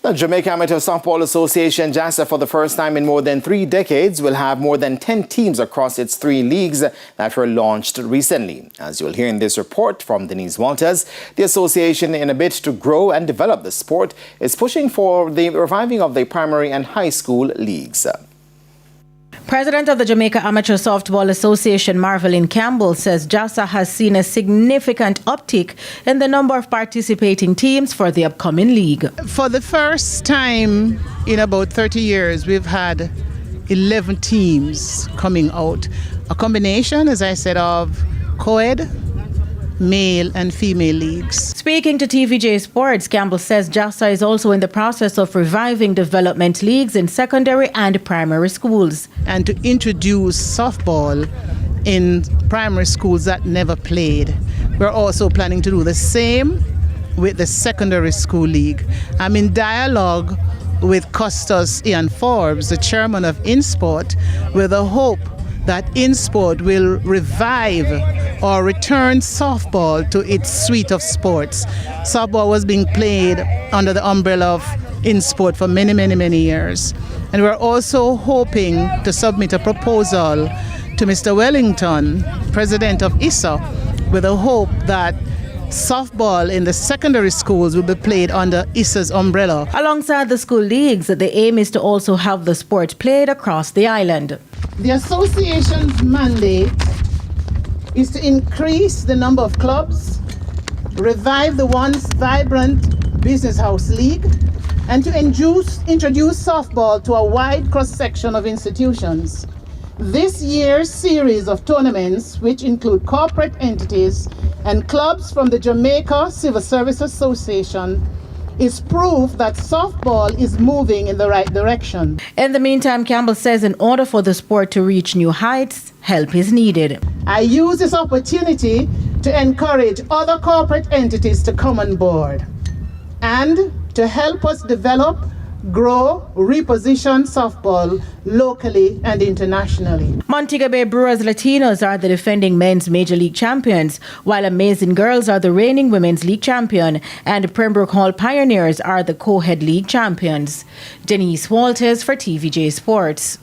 The Jamaica Amateur Softball Association, JASA, for the first time in more than 3 decades, will have more than 10 teams across its 3 leagues that were launched recently. As you'll hear in this report from Denise Walters, the association, in a bid to grow and develop the sport, is pushing for the reviving of the primary and high school leagues. President of the Jamaica Amateur Softball Association, Marvelyn Campbell, says JASA has seen a significant uptick in the number of participating teams for the upcoming league. For the first time in about 30 years, we've had 11 teams coming out. A combination, as I said, of co-ed, male and female leagues. Speaking to TVJ Sports, Campbell says JASA is also in the process of reviving development leagues in secondary and primary schools. And to introduce softball in primary schools that never played. We're also planning to do the same with the secondary school league. I'm in dialogue with Custos Ian Forbes, the chairman of InSport, with a hope that InSport will revive or return softball to its suite of sports. Softball was being played under the umbrella of InSport for many, many, many years. And we're also hoping to submit a proposal to Mr. Wellington, president of ISA, with a hope that softball in the secondary schools will be played under ISA's umbrella. Alongside the school leagues, the aim is to also have the sport played across the island. The association's mandate is to increase the number of clubs, revive the once vibrant Business House League, and to introduce softball to a wide cross-section of institutions. This year's series of tournaments, which include corporate entities and clubs from the Jamaica Civil Service Association, is proof that softball is moving in the right direction. In the meantime, Campbell says in order for the sport to reach new heights, help is needed. I use this opportunity to encourage other corporate entities to come on board and to help us develop, grow, reposition softball locally and internationally. Montego Bay Brewers Latinos are the defending men's Major League champions, while Amazing Girls are the reigning women's league champion, and Pembroke Hall Pioneers are the co-head league champions. Denise Walters for TVJ Sports.